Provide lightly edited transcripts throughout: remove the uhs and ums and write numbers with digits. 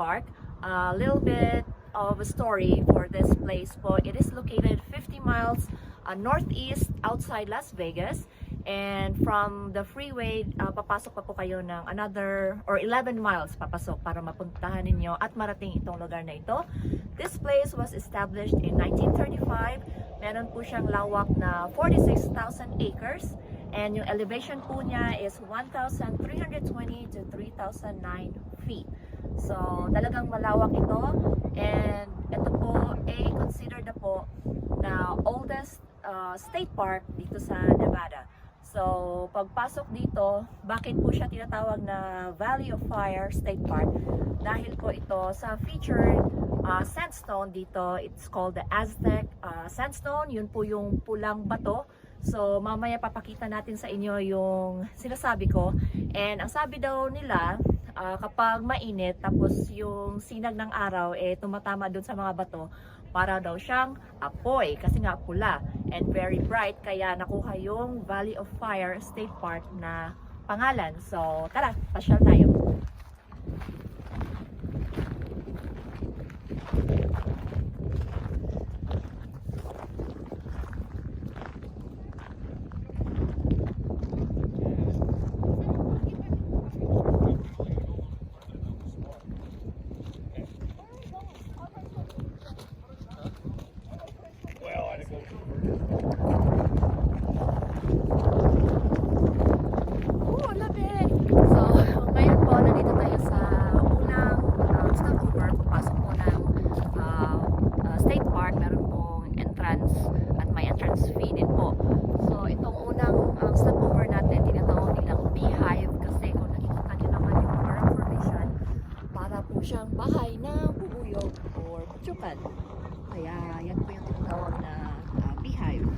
Park. A little bit of a story for this place po. It is located 50 miles northeast outside Las Vegas. And from the freeway, papasok pa po kayo ng another or 11 miles papasok para mapuntahan ninyo at marating itong lugar na ito. This place was established in 1935. Meron po siyang lawak na 46,000 acres. And yung elevation po niya is 1,320 to 3,009 feet. So, talagang malawak ito. And ito po ay considered na po na oldest state park dito sa Nevada. So, pagpasok dito, bakit po siya tinatawag na Valley of Fire State Park? Dahil po ito sa featured sandstone dito, it's called the Aztec sandstone. Yun po yung pulang bato. So, mamaya papakita natin sa inyo yung sinasabi ko. And ang sabi daw nila, kapag mainit, tapos yung sinag ng araw, tumatama dun sa mga bato, para daw siyang apoy kasi nga pula and very bright, kaya nakuha yung Valley of Fire State Park na pangalan. So tara, pasyal tayo. At may entrance fee din po. So itong unang stopover natin, tinatawag nilang beehive kasi kung nakikita nyo naman yung parang formation, para po siyang bahay na bubuyog or butsukan. Kaya yan po yung tinatawag na beehive.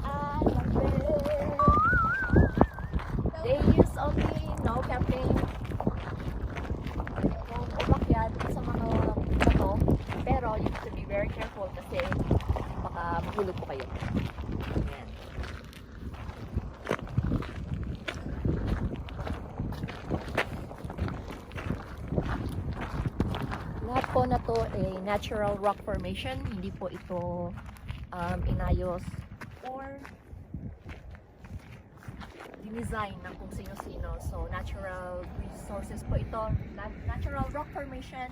I love it! They use only no camping. Kung umakyat sa mga bato, pero you have to be very careful kasi baka mahulog po kayo. Ayan. Lahat po na to ay natural rock formation. Hindi po ito inayos or dinesign ng kung sino-sino. So natural resources po ito. Natural rock formation.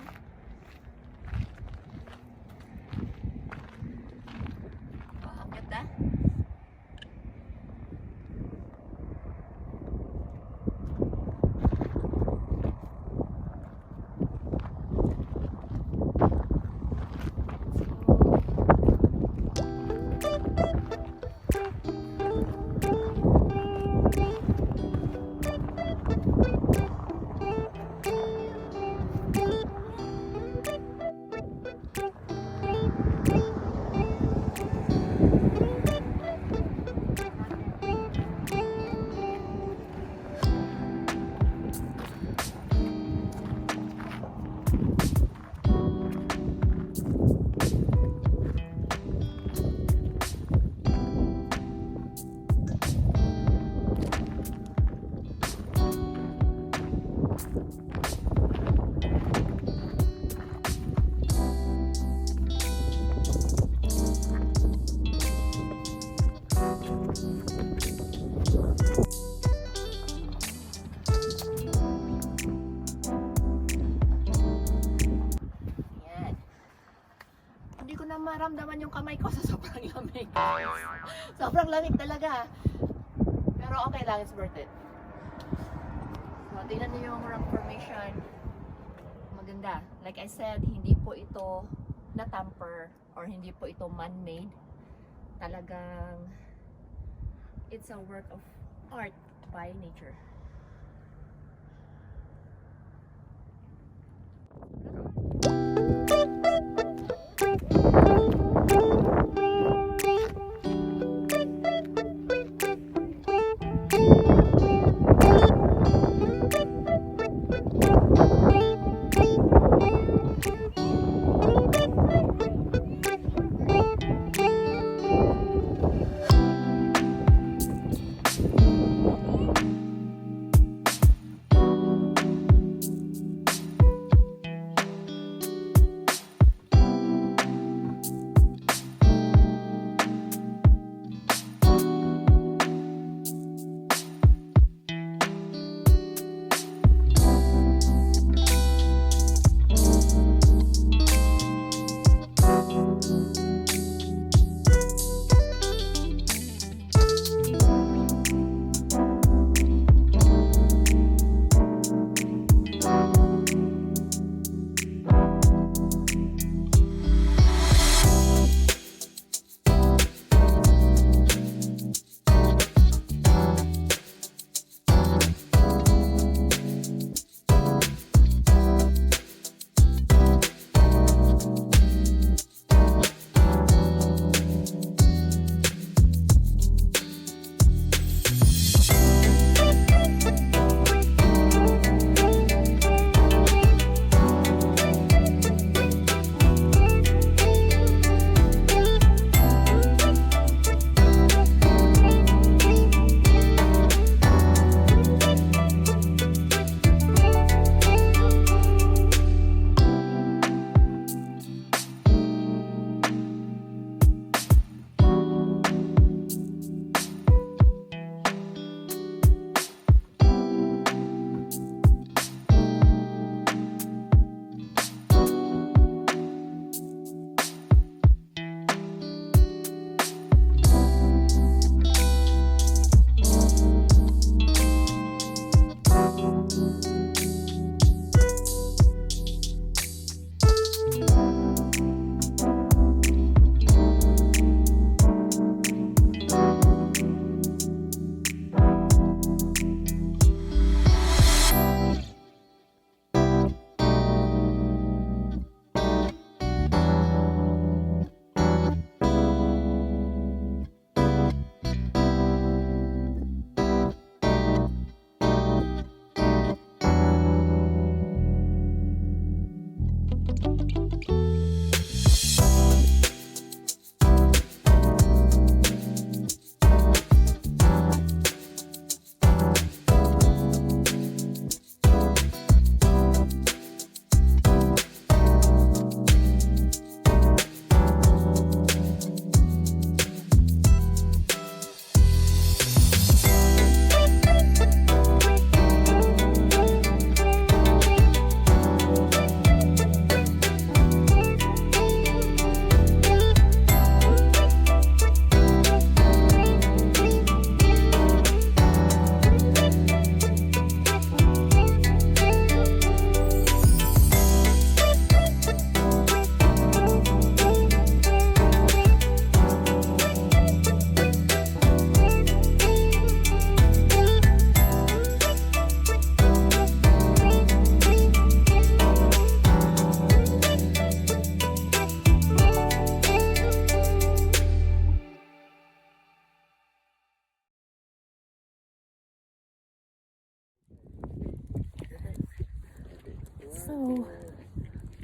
Ganda. Maramdaman yung kamay ko sa sobrang lamig. Sobrang lamig talaga. Pero okay lang, it's worth it. So, tingnan niyo yung rock formation. Maganda. Like I said, hindi po ito na-tamper or hindi po ito man-made. Talagang it's a work of art by nature.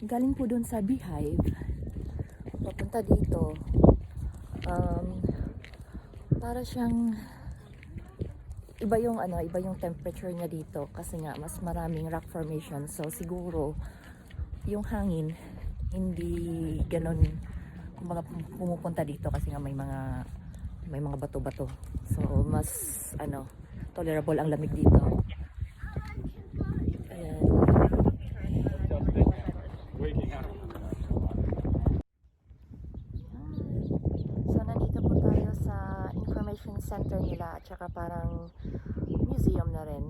galing po dun sa Beehive papunta dito. Para siyang iba yung iba yung temperature niya dito kasi nga mas maraming rock formation, so siguro yung hangin hindi ganon kumbaga pumupunta dito kasi nga may mga bato-bato, so mas tolerable ang lamig dito. Ayan. So nandito po tayo sa information center nila at saka parang museum na rin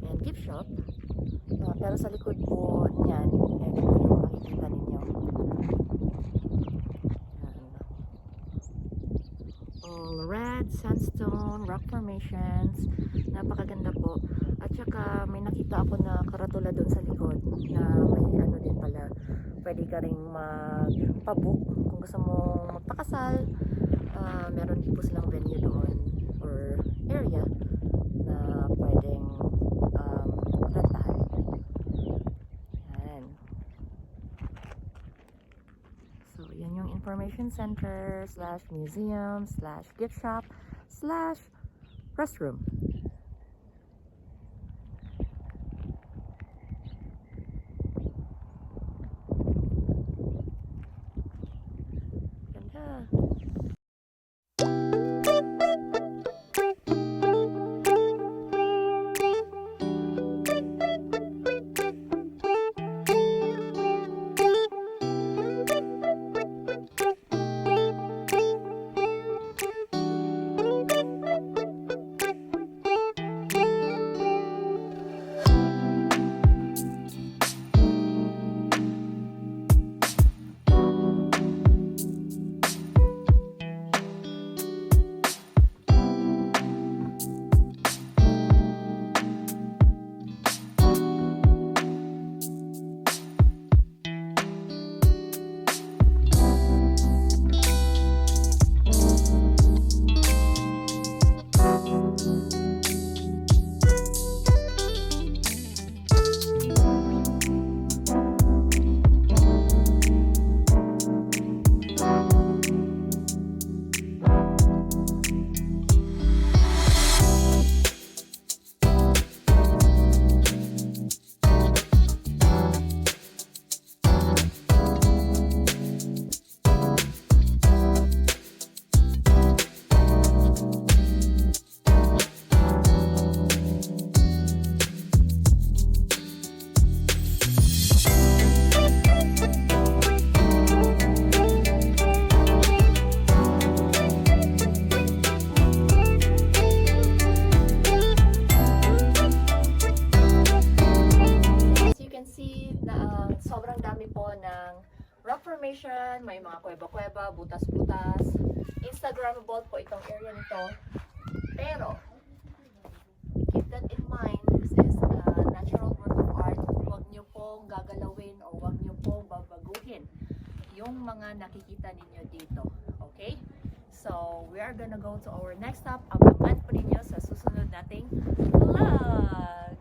and gift shop. Pero sa likod po niyan, ito po yung makikita ninyo. All red sandstone rock formations, napakaganda po. At saka may nakita ako na karatula doon sa likod na may din pala, pwede ka ring magpabook kung gusto mong magpakasal. Meron din po silang venue doon or area na pwedeng rentahan. Yan. So yan yung information center / museum / gift shop / restroom. Ganda. May mga kuweba-kuweba, butas-butas. Instagrammable po itong area nito. Pero, keep that in mind. This is a natural work of art. Huwag nyo pong gagalawin o huwag nyo pong babaguhin yung mga nakikita ninyo dito. Okay? So, we are gonna go to our next stop. Abangan po ninyo sa susunod nating vlog.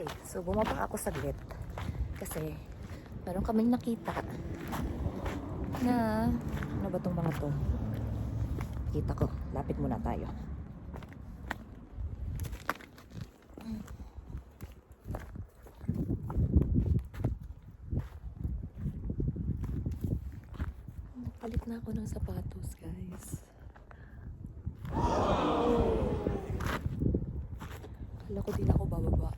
Okay, so bumaba ako saglit kasi meron kaming nakita na ano ba tong mga to? Kita ko, lapit muna tayo. Palit na ako ng sapatos, guys. Kala ko din ako bababa.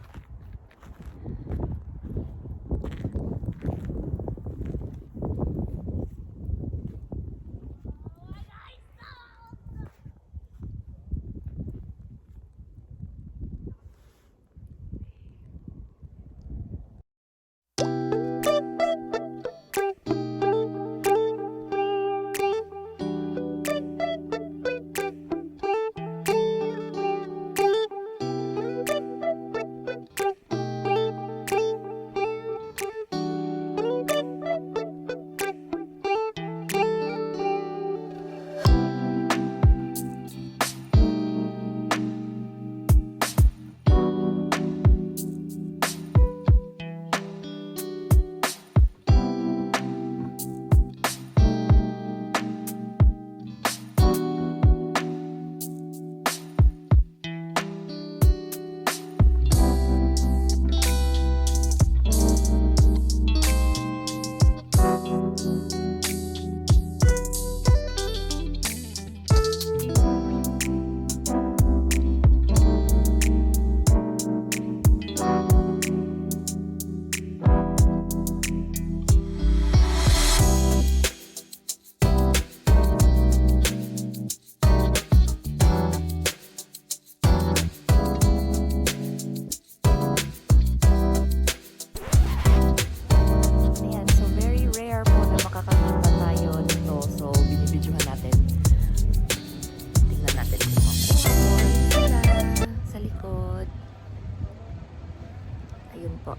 Ayun po.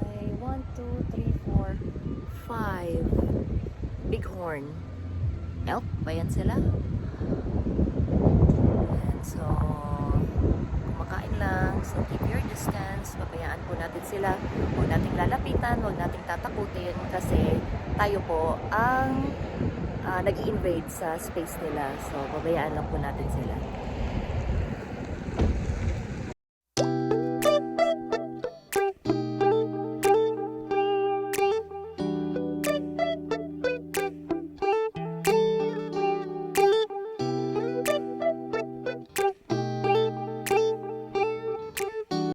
May 1, 2, 3, 4, 5 bighorn. Elk ba yan sila? Ayan, so kumakain lang. So keep your distance. Pabayaan po natin sila. Huwag nating lalapitan, huwag nating tatakutin kasi tayo po ang nag-i-invade sa space nila. So pabayaan lang po natin sila.